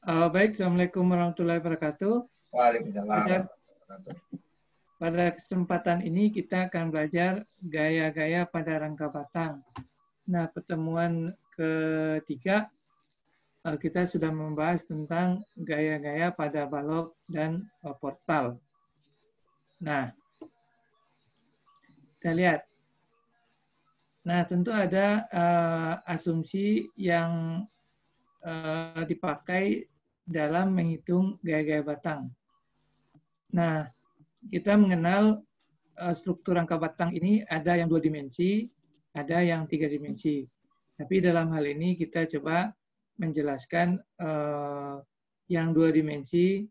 Baik, Assalamualaikum warahmatullahi wabarakatuh. Waalaikumsalam. Pada kesempatan ini kita akan belajar gaya-gaya pada rangka batang. Nah, pertemuan ketiga kita sudah membahas tentang gaya-gaya pada balok dan portal. Nah, kita lihat. Nah, tentu ada asumsi yang dipakai dalam menghitung gaya-gaya batang. Nah, kita mengenal struktur rangka batang ini ada yang 2 dimensi, ada yang 3 dimensi. Tapi dalam hal ini kita coba menjelaskan yang 2 dimensi.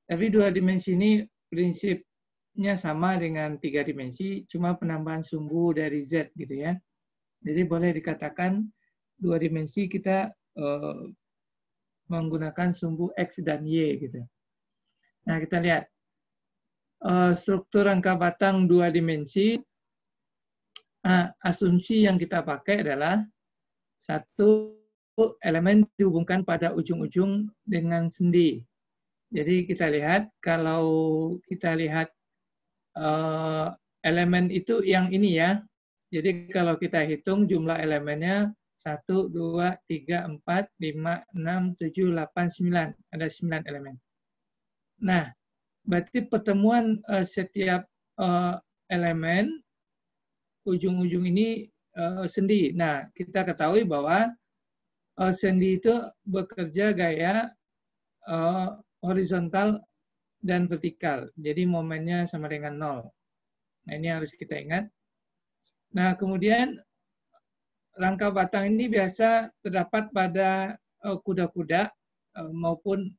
Tapi 2 dimensi ini prinsipnya sama dengan 3 dimensi, cuma penambahan sumbu dari Z gitu ya. Jadi boleh dikatakan 2 dimensi kita menggunakan sumbu X dan Y gitu. Nah, kita lihat. Struktur rangka batang 2 dimensi, asumsi yang kita pakai adalah satu elemen dihubungkan pada ujung-ujung dengan sendi. Jadi kita lihat, kalau kita lihat elemen itu yang ini ya. Jadi kalau kita hitung jumlah elemennya 1, 2, 3, 4, 5, 6, 7, 8, 9. Ada 9 elemen. Nah, berarti pertemuan setiap elemen ujung-ujung ini sendi. Nah, kita ketahui bahwa sendi itu bekerja gaya horizontal dan vertikal. Jadi momennya sama dengan 0. Nah, ini harus kita ingat. Nah, kemudian rangka batang ini biasa terdapat pada kuda-kuda maupun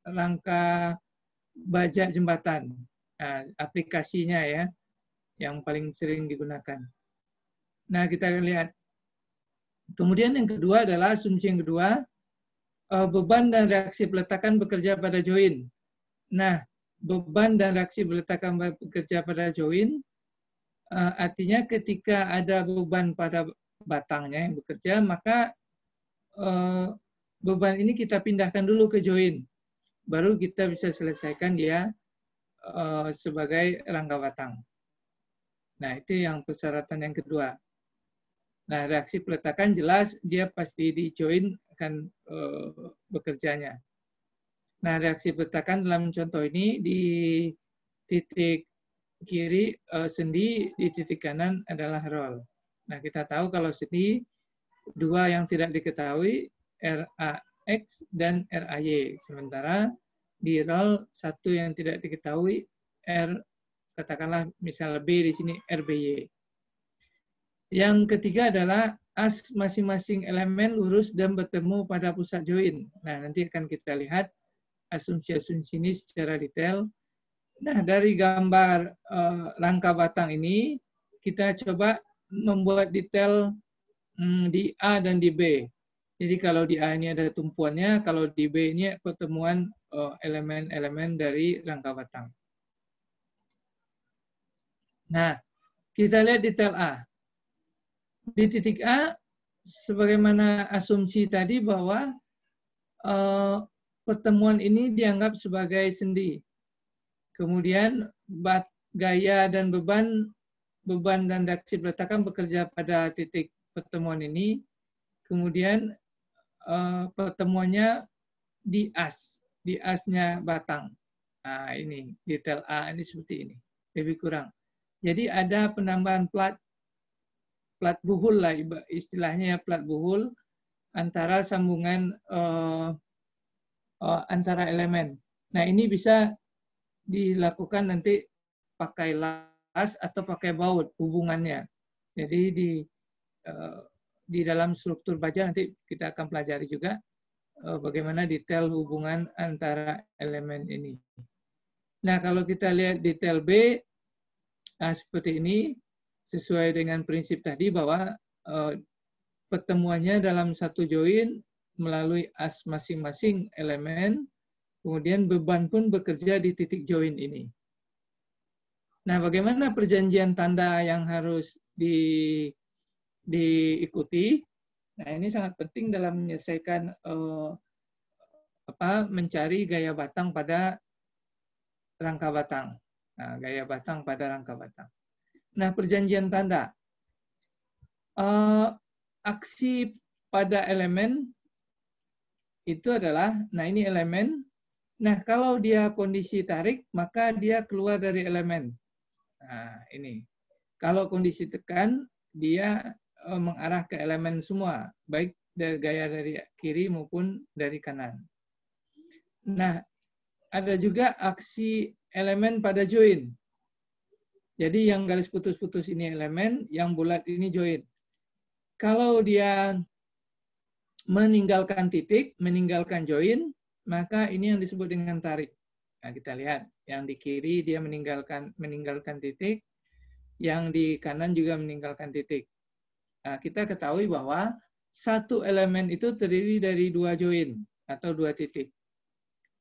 rangka baja jembatan. Nah, aplikasinya ya, yang paling sering digunakan. Nah, kita lihat. Kemudian yang kedua adalah asumsi yang kedua, beban dan reaksi peletakan bekerja pada join. Nah, beban dan reaksi peletakan bekerja pada join, artinya ketika ada beban pada batangnya yang bekerja, maka beban ini kita pindahkan dulu ke join. Baru kita bisa selesaikan dia sebagai rangka batang. Nah, itu yang persyaratan yang kedua. Nah, reaksi peletakan jelas dia pasti di join akan bekerjanya. Nah, reaksi peletakan dalam contoh ini di titik kiri sendi, di titik kanan adalah roll. Nah, kita tahu kalau sendi dua yang tidak diketahui RAX dan RAY. Sementara di roll satu yang tidak diketahui katakanlah misal B di sini RBY. Yang ketiga adalah as masing-masing elemen lurus dan bertemu pada pusat join. Nah, nanti akan kita lihat asumsi-asumsi ini secara detail. Nah, dari gambar rangka batang ini, kita coba membuat detail di A dan di B. Jadi kalau di A ini ada tumpuannya, kalau di B ini pertemuan elemen-elemen dari rangka batang. Nah, kita lihat detail A. Di titik A, sebagaimana asumsi tadi bahwa pertemuan ini dianggap sebagai sendi. Kemudian gaya dan beban dan reaksi peletakan bekerja pada titik pertemuan ini. Kemudian pertemuannya di asnya batang. Nah, ini detail A ini seperti ini, lebih kurang. Jadi ada penambahan plat buhul lah istilahnya ya, plat buhul antara sambungan antara elemen. Nah, ini bisa dilakukan nanti pakai las atau pakai baut hubungannya. Jadi di dalam struktur baja nanti kita akan pelajari juga bagaimana detail hubungan antara elemen ini. Nah, kalau kita lihat detail B, seperti ini, sesuai dengan prinsip tadi bahwa pertemuannya dalam satu join melalui as masing-masing elemen, kemudian beban pun bekerja di titik join ini. Nah, bagaimana perjanjian tanda yang harus diikuti? Nah, ini sangat penting dalam menyelesaikan mencari gaya batang pada rangka batang. Nah, gaya batang pada rangka batang. Nah, perjanjian tanda. Aksi pada elemen itu adalah, nah ini elemen. Nah, kalau dia kondisi tarik, maka dia keluar dari elemen. Nah, ini. Kalau kondisi tekan, dia mengarah ke elemen semua, baik dari gaya dari kiri maupun dari kanan. Nah, ada juga aksi elemen pada join. Jadi yang garis putus-putus ini elemen, yang bulat ini join. Kalau dia meninggalkan titik, meninggalkan join, maka ini yang disebut dengan tarik. Nah, kita lihat yang di kiri dia meninggalkan titik, yang di kanan juga meninggalkan titik. Nah, kita ketahui bahwa satu elemen itu terdiri dari dua join atau dua titik.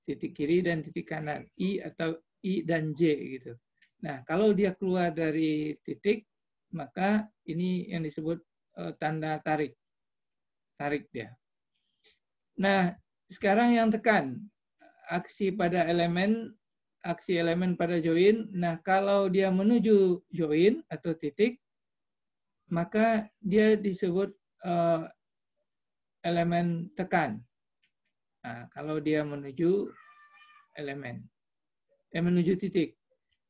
Titik kiri dan titik kanan, I atau I dan J gitu. Nah, kalau dia keluar dari titik, maka ini yang disebut tanda tarik. Tarik dia. Nah, sekarang yang tekan. Aksi pada elemen, aksi elemen pada join. Nah, kalau dia menuju join atau titik, maka dia disebut elemen tekan. Nah, kalau dia menuju elemen, menuju titik,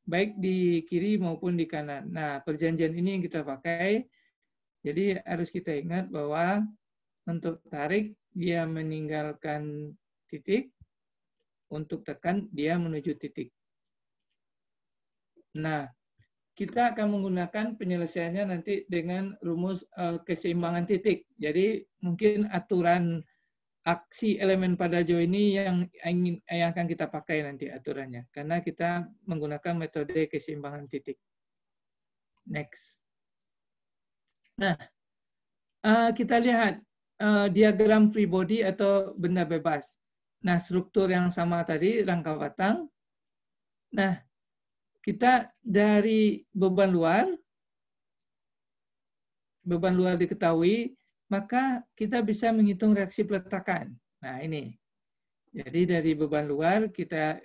baik di kiri maupun di kanan. Nah, perjanjian ini yang kita pakai. Jadi harus kita ingat bahwa untuk tarik dia meninggalkan titik, untuk tekan dia menuju titik. Nah, kita akan menggunakan penyelesaiannya nanti dengan rumus keseimbangan titik. Jadi mungkin aturan aksi elemen pada join ini yang akan kita pakai nanti aturannya, karena kita menggunakan metode keseimbangan titik. Next. Nah, kita lihat diagram free body atau benda bebas. Nah, struktur yang sama tadi, rangka batang. Nah, kita dari beban luar diketahui, maka kita bisa menghitung reaksi peletakan. Nah, ini. Jadi dari beban luar kita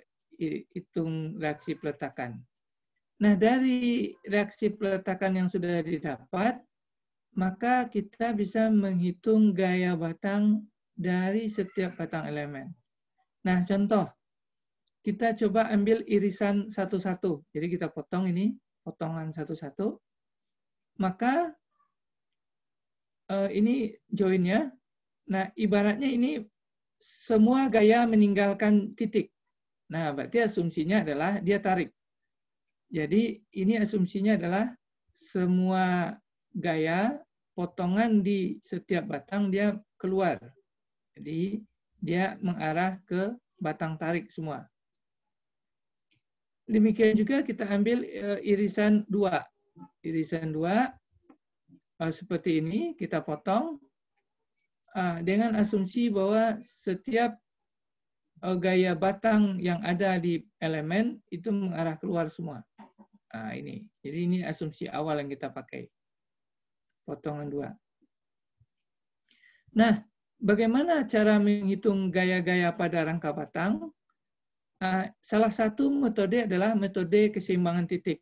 hitung reaksi peletakan. Nah, dari reaksi peletakan yang sudah didapat, maka kita bisa menghitung gaya batang dari setiap batang elemen. Nah, contoh, kita coba ambil irisan satu-satu. Jadi kita potong ini, potongan satu-satu. Maka ini joinnya. Nah, ibaratnya ini semua gaya meninggalkan titik. Nah, berarti asumsinya adalah dia tarik. Jadi ini asumsinya adalah semua gaya potongan di setiap batang dia keluar. Jadi dia mengarah ke batang tarik semua. Demikian juga kita ambil irisan 2. Irisan 2 seperti ini kita potong dengan asumsi bahwa setiap gaya batang yang ada di elemen itu mengarah keluar semua. Nah, ini. Jadi ini asumsi awal yang kita pakai. Potongan 2. Nah, bagaimana cara menghitung gaya-gaya pada rangka batang? Salah satu metode adalah metode keseimbangan titik.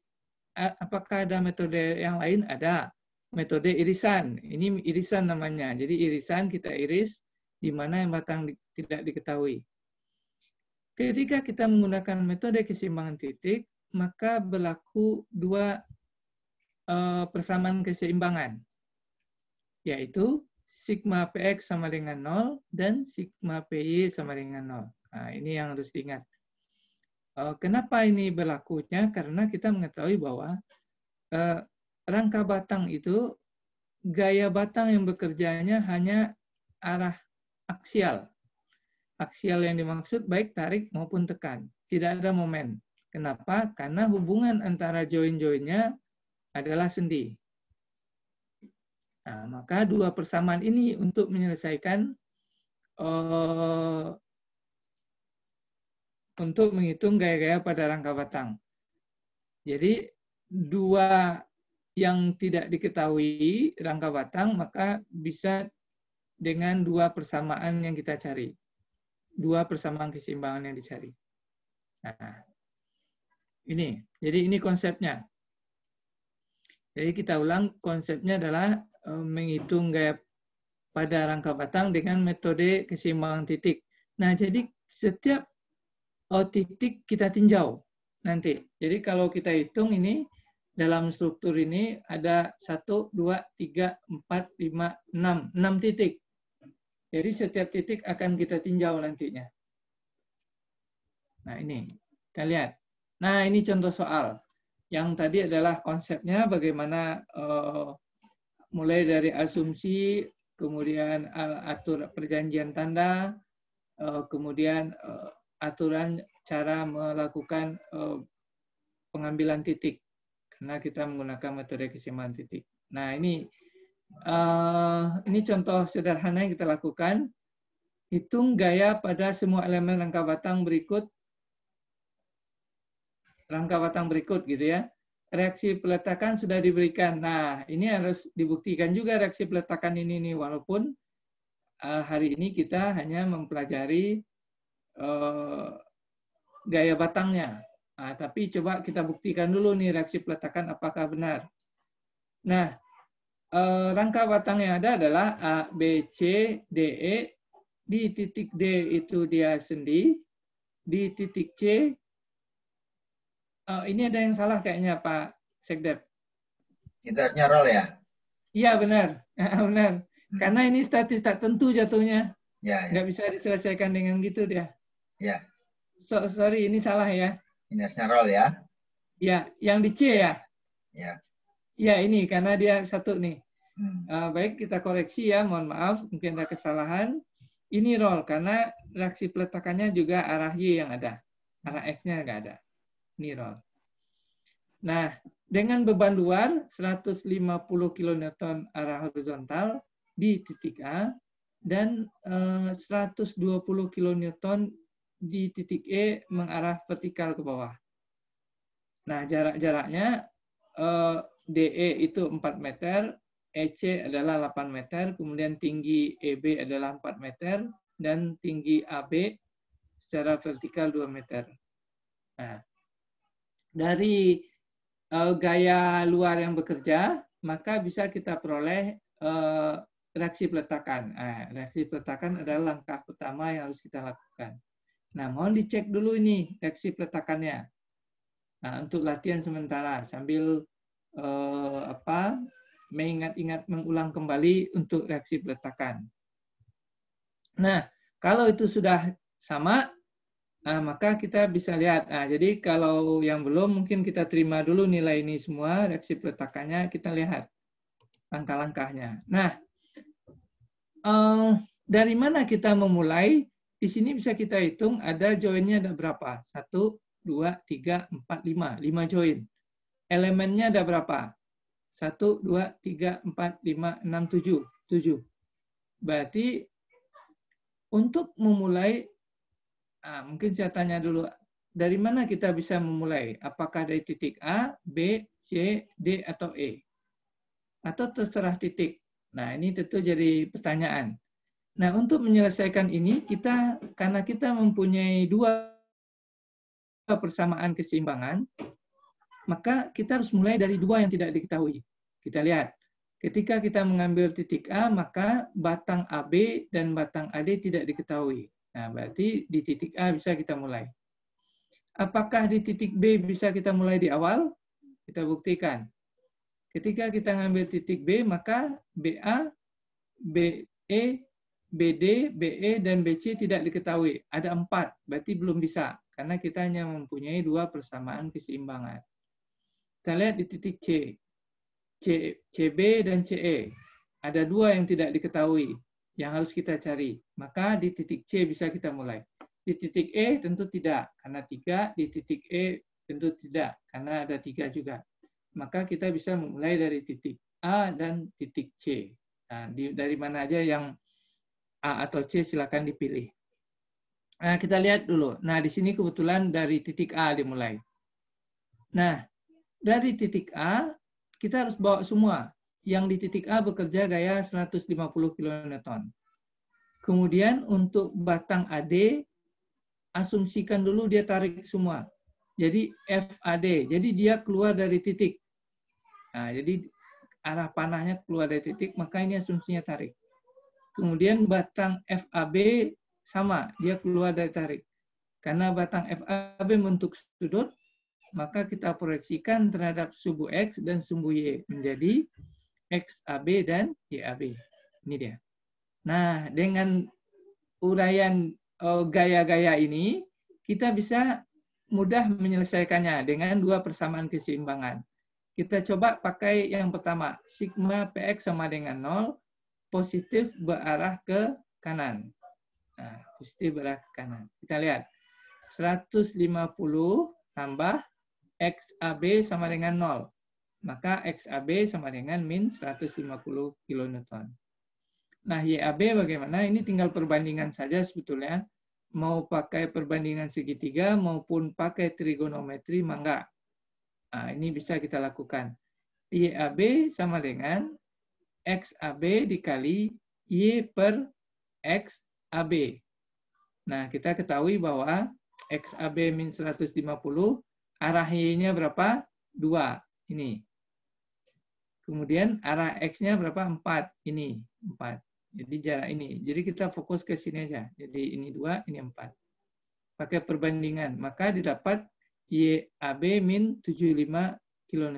Apakah ada metode yang lain? Ada. Metode irisan. Ini irisan namanya. Jadi irisan kita iris di mana yang batang tidak diketahui. Ketika kita menggunakan metode keseimbangan titik, maka berlaku 2 persamaan keseimbangan, yaitu sigma Px sama dengan 0 dan sigma Py sama dengan 0. Nah, ini yang harus diingat. Kenapa ini berlakunya? Karena kita mengetahui bahwa rangka batang itu, gaya batang yang bekerjanya hanya arah aksial. Aksial yang dimaksud baik tarik maupun tekan. Tidak ada momen. Kenapa? Karena hubungan antara join-joinnya adalah sendi. Nah, maka 2 persamaan ini untuk menyelesaikan untuk menghitung gaya-gaya pada rangka batang. Jadi 2 yang tidak diketahui rangka batang maka bisa dengan dua persamaan yang kita cari. Dua persamaan keseimbangan yang dicari. Nah, ini. Jadi ini konsepnya. Jadi kita ulang, konsepnya adalah menghitung gaya pada rangka batang dengan metode keseimbangan titik. Nah, jadi setiap titik kita tinjau nanti. Jadi kalau kita hitung ini, dalam struktur ini ada 1, 2, 3, 4, 5, 6. 6 titik. Jadi setiap titik akan kita tinjau nantinya. Nah ini, kita lihat. Nah ini contoh soal. Yang tadi adalah konsepnya bagaimana mulai dari asumsi, kemudian atur perjanjian tanda, kemudian aturan cara melakukan pengambilan titik. Karena kita menggunakan metode keseimbangan titik. Nah ini contoh sederhana yang kita lakukan. Hitung gaya pada semua elemen rangka batang berikut. Rangka batang berikut gitu ya. Reaksi peletakan sudah diberikan. Nah, ini harus dibuktikan juga reaksi peletakan ini nih, walaupun hari ini kita hanya mempelajari gaya batangnya. Nah, tapi coba kita buktikan dulu nih reaksi peletakan apakah benar. Nah, rangka batang yang ada adalah A, B, C, D, E. Di titik D itu dia sendi. Di titik C, ini ada yang salah kayaknya Pak Sekdep. Itu harusnya roll ya? Iya benar, benar. Karena ini statis tak tentu jatuhnya. Ya, nggak bisa diselesaikan dengan gitu dia. Ya. Sorry, ini salah ya. Ini harusnya roll ya? Ya, yang di C ya? Ya. Ya ini karena dia satu nih. Baik kita koreksi ya, mohon maaf mungkin ada kesalahan. Ini roll karena reaksi peletakannya juga arah Y yang ada. Arah X-nya nggak ada. Ini roll. Nah, dengan beban luar 150 kN arah horizontal di titik A dan 120 kN di titik E mengarah vertikal ke bawah. Nah, jarak-jaraknya DE itu 4 meter, EC adalah 8 meter, kemudian tinggi EB adalah 4 meter, dan tinggi AB secara vertikal 2 meter. Nah, dari gaya luar yang bekerja, maka bisa kita peroleh reaksi peletakan. Nah, reaksi peletakan adalah langkah pertama yang harus kita lakukan. Nah, mohon dicek dulu ini reaksi peletakannya. Nah, untuk latihan sementara sambil mengingat-ingat mengulang kembali untuk reaksi peletakan. Nah, kalau itu sudah sama, maka kita bisa lihat. Nah, jadi kalau yang belum mungkin kita terima dulu nilai ini semua, reaksi peletakannya kita lihat langkah-langkahnya. Nah, dari mana kita memulai? Di sini bisa kita hitung ada joinnya ada berapa? 1, 2, 3, 4, 5. 5 join. Elemennya ada berapa? 1, 2, 3, 4, 5, 6, 7. 7. Berarti untuk memulai, mungkin saya tanya dulu, dari mana kita bisa memulai? Apakah dari titik A, B, C, D, atau E? Atau terserah titik? Nah, ini tentu jadi pertanyaan. Nah, untuk menyelesaikan ini, karena kita mempunyai dua persamaan keseimbangan, maka kita harus mulai dari dua yang tidak diketahui. Kita lihat, ketika kita mengambil titik A, maka batang AB dan batang AD tidak diketahui. Nah, berarti di titik A bisa kita mulai. Apakah di titik B bisa kita mulai di awal? Kita buktikan. Ketika kita mengambil titik B, maka BA, BE, BD, BE, dan BC tidak diketahui. Ada 4, berarti belum bisa. Karena kita hanya mempunyai dua persamaan keseimbangan. Kita lihat di titik C. CB dan CE. Ada 2 yang tidak diketahui, yang harus kita cari. Maka di titik C bisa kita mulai. Di titik E tentu tidak, karena 3. Di titik E tentu tidak, karena ada 3 juga. Maka kita bisa memulai dari titik A dan titik C. Nah, dari mana aja yang A atau C silakan dipilih. Nah, kita lihat dulu. Nah, di sini kebetulan dari titik A dimulai. Nah, dari titik A, kita harus bawa semua. Yang di titik A bekerja gaya 150 kN. Kemudian untuk batang AD, asumsikan dulu dia tarik semua. Jadi FAD, jadi dia keluar dari titik. Nah, jadi arah panahnya keluar dari titik, maka ini asumsinya tarik. Kemudian batang FAB sama, dia keluar dari tarik. Karena batang FAB membentuk sudut, maka kita proyeksikan terhadap sumbu X dan sumbu Y menjadi XAB dan YAB. Ini dia. Nah, dengan uraian gaya-gaya ini, kita bisa mudah menyelesaikannya dengan dua persamaan keseimbangan. Kita coba pakai yang pertama, sigma PX sama dengan 0, positif berarah ke kanan. Nah, positif berarah ke kanan. Kita lihat, 150 tambah XAB sama dengan 0. Maka XAB sama dengan min 150 kN. Nah, YAB bagaimana? Ini tinggal perbandingan saja sebetulnya. Mau pakai perbandingan segitiga maupun pakai trigonometri, mangga. Nah, ini bisa kita lakukan. YAB sama dengan XAB dikali Y per XAB. Nah, kita ketahui bahwa XAB min 150, arah Y-nya berapa? 2. Ini. Kemudian arah X-nya berapa? 4. Ini. 4. Jadi jarak ini. Jadi kita fokus ke sini aja. Jadi ini 2, ini 4. Pakai perbandingan. Maka didapat YAB min 75 kN.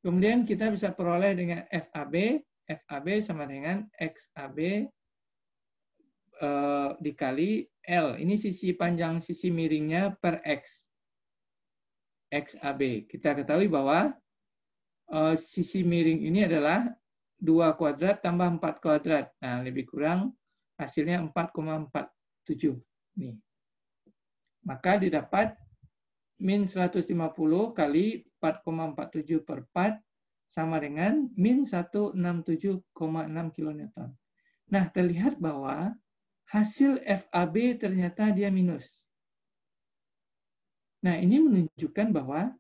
Kemudian kita bisa peroleh dengan FAB. FAB sama dengan XAB dikali L. Ini sisi panjang sisi miringnya per X. XAB. Kita ketahui bahwa sisi miring ini adalah 2 kuadrat tambah 4 kuadrat. Nah, lebih kurang hasilnya 4,47. Nih. Maka didapat min 150 kali 4,47 per 4 sama dengan min 167,6 kN. Nah, terlihat bahwa hasil FAB ternyata dia minus. Nah, ini menunjukkan bahwa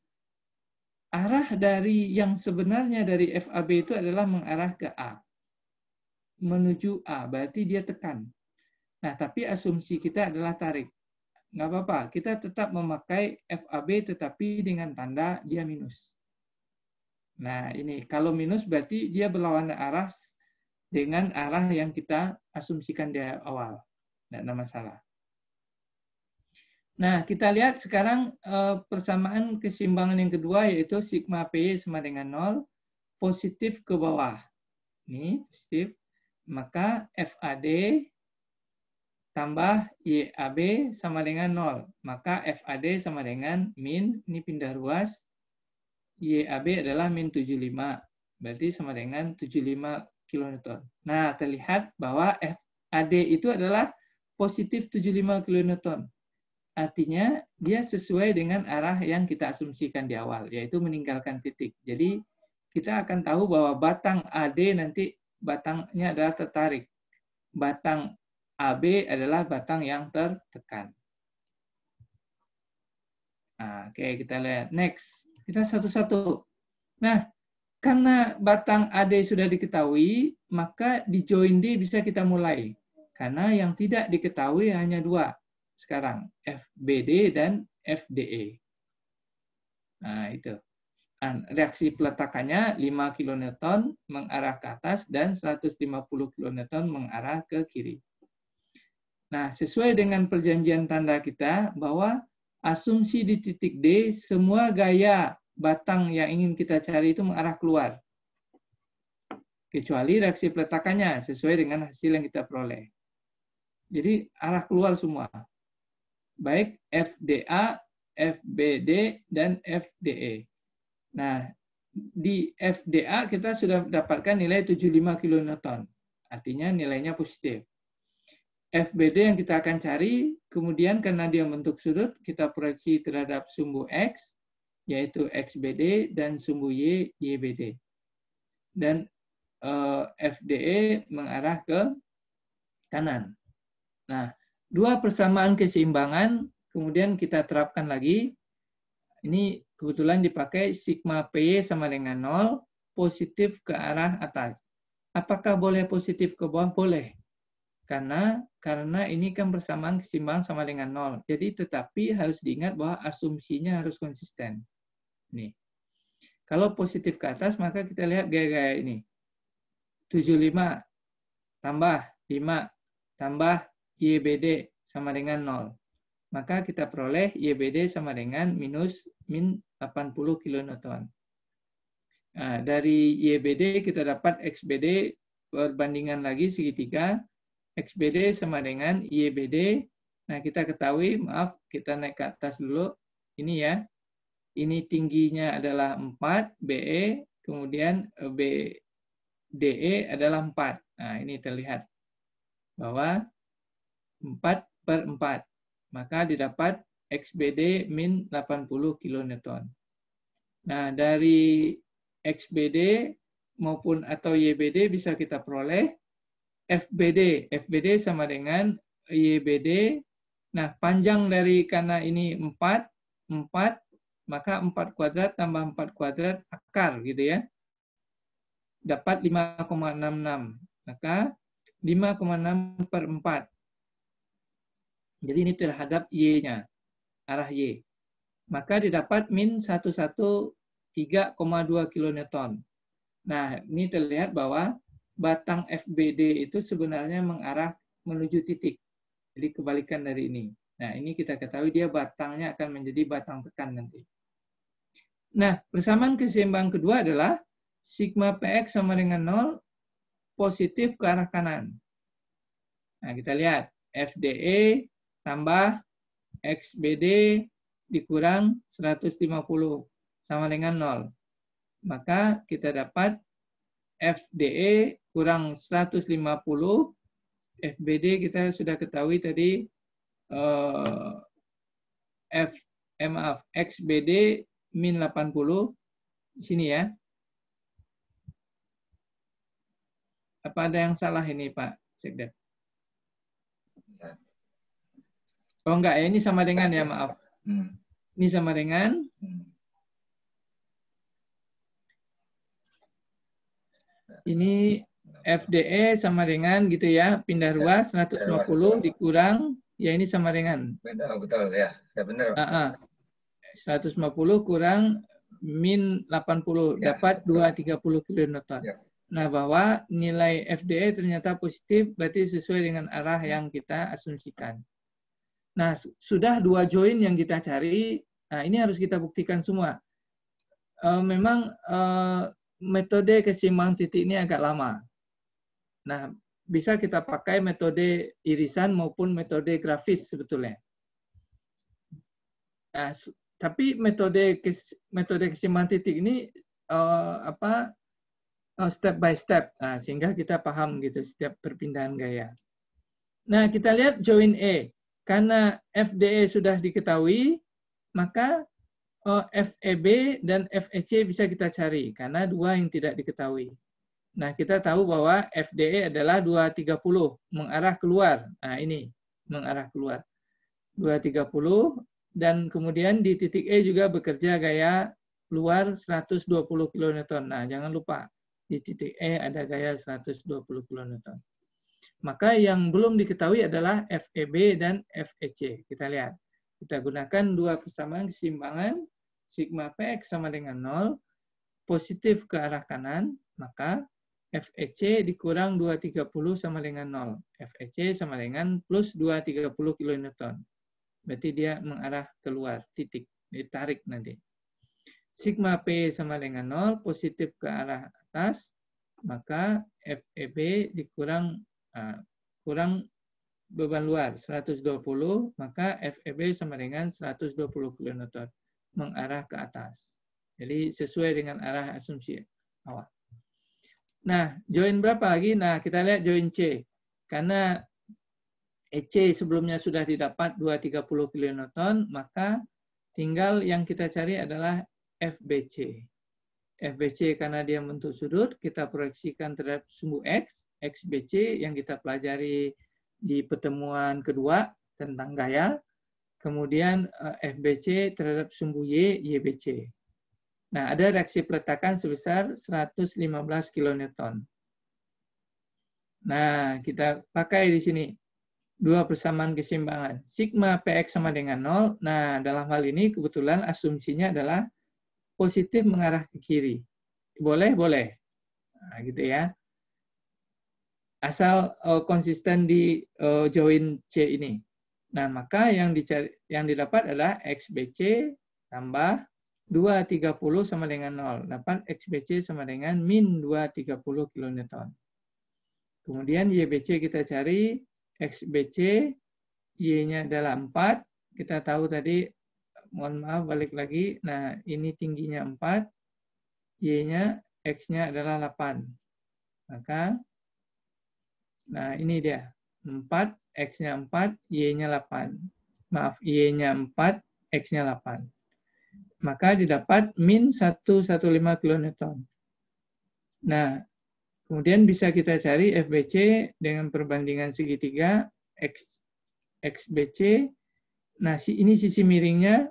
arah dari yang sebenarnya dari FAB itu adalah mengarah ke A. Menuju A, berarti dia tekan. Nah, tapi asumsi kita adalah tarik. Nggak apa-apa, kita tetap memakai FAB tetapi dengan tanda dia minus. Nah, ini kalau minus berarti dia berlawanan arah dengan arah yang kita asumsikan di awal. Nggak ada masalah. Nah, kita lihat sekarang persamaan keseimbangan yang kedua, yaitu sigma P sama dengan 0, positif ke bawah. Ini positif. Maka FAD tambah YAB sama dengan 0. Maka FAD sama dengan min, ini pindah ruas, YAB adalah min 75. Berarti sama dengan 75 kN. Nah, terlihat bahwa FAD itu adalah positif 75 kN. Artinya, dia sesuai dengan arah yang kita asumsikan di awal, yaitu meninggalkan titik. Jadi, kita akan tahu bahwa batang AD nanti batangnya adalah tertarik. Batang AB adalah batang yang tertekan. Nah, oke, kita lihat. Next. Kita satu-satu. Nah, karena batang AD sudah diketahui, maka di join D bisa kita mulai. Karena yang tidak diketahui hanya 2 sekarang, FBD dan FDE. Nah, itu. Reaksi peletakannya 5 kN mengarah ke atas dan 150 kN mengarah ke kiri. Nah, sesuai dengan perjanjian tanda kita bahwa asumsi di titik D, semua gaya batang yang ingin kita cari itu mengarah keluar. Kecuali reaksi peletakannya sesuai dengan hasil yang kita peroleh. Jadi arah keluar semua. Baik FDA, FBD, dan FDE. Nah, di FDA kita sudah mendapatkan nilai 75 kN. Artinya nilainya positif. FBD yang kita akan cari, kemudian karena dia bentuk sudut, kita proyeksi terhadap sumbu X, yaitu XBD, dan sumbu Y, YBD. Dan FDE mengarah ke kanan. Nah, dua persamaan keseimbangan, kemudian kita terapkan lagi. Ini kebetulan dipakai sigma P sama dengan 0, positif ke arah atas. Apakah boleh positif ke bawah? Boleh. Karena ini kan bersamaan keseimbangan sama dengan 0. Jadi tetapi harus diingat bahwa asumsinya harus konsisten. Nih. Kalau positif ke atas, maka kita lihat gaya-gaya ini. 75 tambah 5 tambah YBD sama dengan 0. Maka kita peroleh YBD sama dengan min 80 kN. Nah, dari YBD kita dapat XBD perbandingan lagi segitiga. XBD sama dengan YBD. Nah, kita ketahui, maaf, kita naik ke atas dulu. Ini ya. Ini tingginya adalah 4, BE, kemudian BDE adalah 4. Nah, ini terlihat bahwa 4/4. Maka didapat XBD min 80 kN. Nah, dari XBD maupun atau YBD bisa kita peroleh FBD. FBD sama dengan YBD. Nah, panjang dari karena ini 4, maka 4 kuadrat tambah 4 kuadrat akar gitu ya. Dapat 5,66. Maka 5,6/4. Jadi ini terhadap Y-nya, arah Y. Maka didapat min 113,2 kN. Nah, ini terlihat bahwa batang FBD itu sebenarnya mengarah menuju titik. Jadi kebalikan dari ini. Nah, ini kita ketahui dia batangnya akan menjadi batang tekan nanti. Nah, persamaan keseimbangan kedua adalah sigma PX sama dengan 0 positif ke arah kanan. Nah, kita lihat FDE tambah XBD dikurang 150 sama dengan 0. Maka kita dapat FDE kurang 150, FBD kita sudah ketahui tadi, XBD min 80, di sini ya. Apa ada yang salah ini Pak Sekda? Oh enggak ya, ini sama dengan ya, maaf. Ini sama dengan ini FDE sama dengan gitu ya, pindah ruas 150 dikurang, ya ini sama dengan. Betul ya, ya benar. 150 kurang min 80, ya, dapat 230 kN. Ya. Nah, bahwa nilai FDE ternyata positif, berarti sesuai dengan arah yang kita asumsikan. Nah, sudah 2 join yang kita cari, nah ini harus kita buktikan semua. Memang metode keseimbangan titik ini agak lama. Nah, bisa kita pakai metode irisan maupun metode grafis sebetulnya. Nah, tapi metode keseimbangan titik ini step by step, nah, sehingga kita paham gitu setiap perpindahan gaya. Nah, kita lihat join E. Karena FDE sudah diketahui, maka FEB dan FEC bisa kita cari, karena 2 yang tidak diketahui. Nah, kita tahu bahwa FDE adalah 230, mengarah keluar. Nah, ini, mengarah keluar. 230, dan kemudian di titik E juga bekerja gaya keluar 120 kN. Nah, jangan lupa, di titik E ada gaya 120 kN. Maka yang belum diketahui adalah FEB dan FEC. Kita lihat. Kita gunakan 2 persamaan keseimbangan, sigma PX sama dengan 0, positif ke arah kanan, maka FEC dikurang 230 sama dengan 0. FEC sama dengan plus 230 kN. Berarti dia mengarah keluar, titik. Ditarik nanti. Sigma P sama dengan 0, positif ke arah atas, maka FEB dikurang kurang beban luar 120, maka FEB sama dengan 120 kN mengarah ke atas. Jadi sesuai dengan arah asumsi awal. Nah, join berapa lagi? Nah, kita lihat join C. Karena EC sebelumnya sudah didapat 230 kN, maka tinggal yang kita cari adalah FBC. FBC karena dia bentuk sudut, kita proyeksikan terhadap sumbu X, XBC yang kita pelajari di pertemuan kedua tentang gaya, kemudian FBC terhadap sumbu Y, YBC. Nah, ada reaksi peletakan sebesar 115 kN. Nah, kita pakai di sini dua persamaan keseimbangan. Sigma PX sama dengan 0. Nah, dalam hal ini kebetulan asumsinya adalah positif mengarah ke kiri. Boleh? Boleh. Nah, gitu ya. Asal konsisten di join C ini. Nah, maka yang didapat adalah XBC tambah 230 sama dengan 0. Dapat XBC sama dengan min 230 kN. Kemudian YBC kita cari, XBC, Y-nya adalah 4. Kita tahu tadi, mohon maaf balik lagi. Nah, ini tingginya 4. Y-nya, X-nya adalah 8. Maka, nah ini dia. 4, X-nya 4, Y-nya 8. Maaf, Y-nya 4, X-nya 8. Maka didapat min 115 kN. Nah, kemudian bisa kita cari FBC dengan perbandingan segitiga XBC. Nah, ini sisi miringnya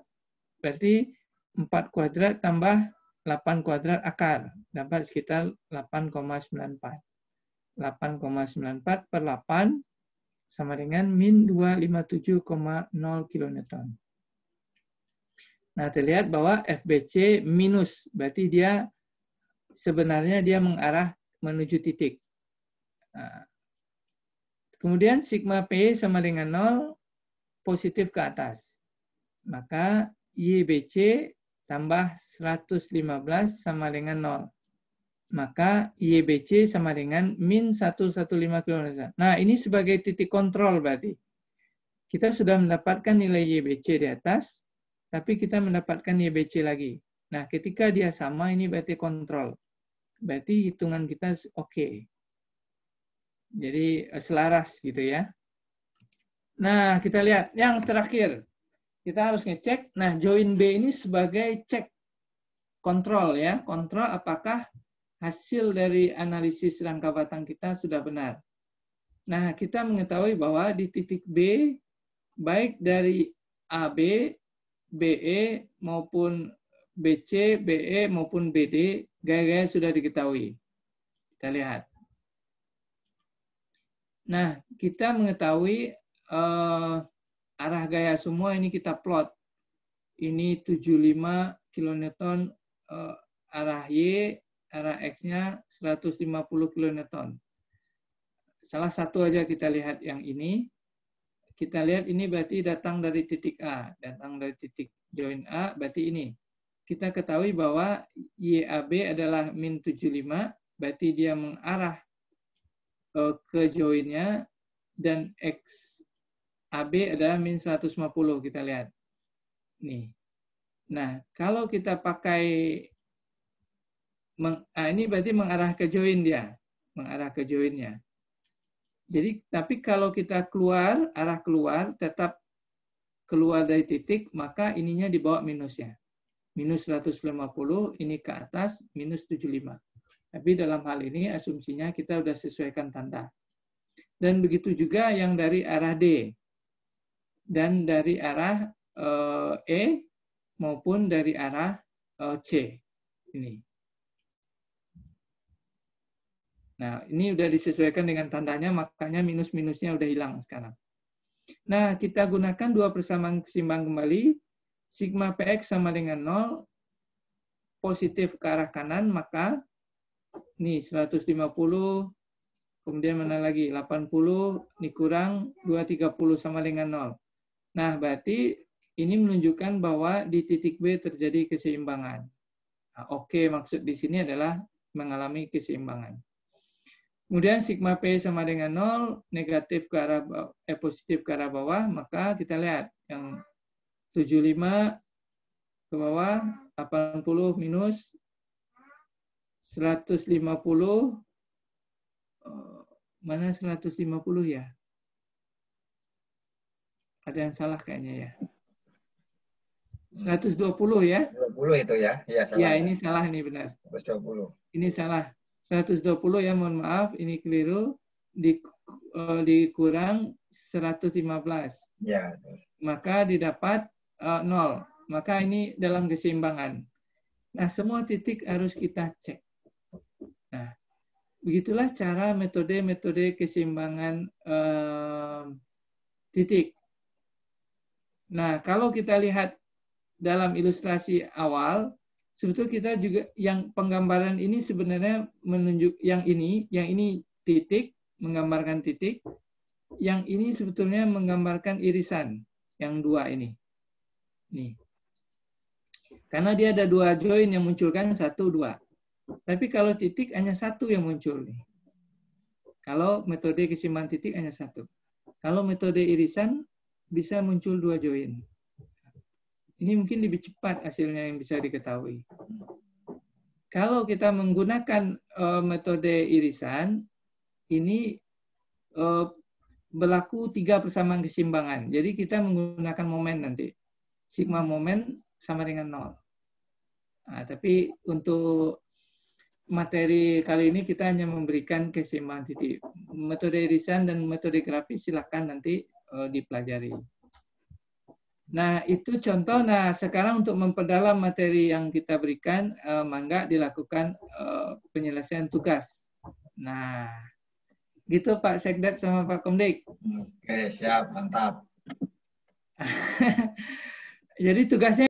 berarti 4 kuadrat tambah 8 kuadrat akar. Dapat sekitar 8,94. 8,94 per 8 sama dengan min 257,0 kN. Nah, terlihat bahwa FBC minus, berarti dia sebenarnya dia mengarah menuju titik. Nah, kemudian sigma P sama dengan 0, positif ke atas. Maka YBC tambah 115 sama dengan 0. Maka YBC sama dengan min 115 kN. Nah, ini sebagai titik kontrol berarti. Kita sudah mendapatkan nilai YBC di atas, tapi kita mendapatkan YBC lagi. Nah, ketika dia sama, ini berarti kontrol. Berarti hitungan kita oke. Jadi selaras gitu ya. Nah, kita lihat yang terakhir. Kita harus ngecek. Nah, join B ini sebagai cek kontrol ya. Kontrol apakah hasil dari analisis rangka batang kita sudah benar. Nah, kita mengetahui bahwa di titik B, baik dari AB, BE, maupun BC, BE, maupun BD, gaya-gaya sudah diketahui. Kita lihat. Nah, kita mengetahui arah gaya semua ini kita plot. Ini 75 kN arah Y, arah X-nya 150 kN. Salah satu aja kita lihat yang ini. Kita lihat ini berarti datang dari titik A. Datang dari titik join A, berarti ini. Kita ketahui bahwa YAB adalah min 75, berarti dia mengarah ke joinnya, dan XAB adalah min 150, kita lihat. Nih. Nah, kalau kita pakai ini berarti mengarah ke join dia, mengarah ke joinnya. Jadi, tapi kalau kita keluar, arah keluar, tetap keluar dari titik, maka ininya dibawa minusnya. Minus 150, ini ke atas, minus 75. Tapi dalam hal ini asumsinya kita sudah sesuaikan tanda. Dan begitu juga yang dari arah D. Dan dari arah E maupun dari arah C. Ini. Nah, ini sudah disesuaikan dengan tandanya, makanya minus-minusnya sudah hilang sekarang. Nah, kita gunakan dua persamaan kesimbang kembali. Sigma PX sama dengan 0, positif ke arah kanan, maka ini 150, kemudian mana lagi? 80, ini kurang 230 sama dengan 0. Nah, berarti ini menunjukkan bahwa di titik B terjadi keseimbangan. Nah, oke, maksud di sini adalah mengalami keseimbangan. Kemudian sigma P sama dengan 0, negatif ke arah positif ke arah bawah, maka kita lihat yang 75 ke bawah, 80 minus 150, mana 150 ya? Ada yang salah kayaknya ya. 120 ya? 20 itu ya? Ya, salah. Ya, ini salah, ini benar. 120. Ini salah. 120 ya, mohon maaf, ini keliru. Dikurang 115. Ya. Maka didapat 0. Maka ini dalam keseimbangan. Nah, semua titik harus kita cek. Nah, begitulah cara metode keseimbangan titik. Nah, kalau kita lihat dalam ilustrasi awal, sebetulnya kita juga yang penggambaran ini sebenarnya menunjuk yang ini titik, menggambarkan titik, yang ini sebetulnya menggambarkan irisan, yang dua ini. Nih. Karena dia ada dua join yang munculkan 1, 2. Tapi kalau titik hanya 1 yang muncul nih. Kalau metode keseimbangan titik hanya 1. Kalau metode irisan bisa muncul 2 join. Ini mungkin lebih cepat hasilnya yang bisa diketahui. Kalau kita menggunakan metode irisan, ini berlaku 3 persamaan keseimbangan. Jadi kita menggunakan momen nanti. Sigma momen sama dengan 0. Nah, tapi untuk materi kali ini kita hanya memberikan keseimbangan titik. Metode irisan dan metode grafis silakan nanti dipelajari. Nah, itu contoh. Nah, sekarang untuk memperdalam materi yang kita berikan, mangga dilakukan penyelesaian tugas. Nah, gitu Pak Sekdep sama Pak Komdik. Oke, siap, mantap. Jadi tugasnya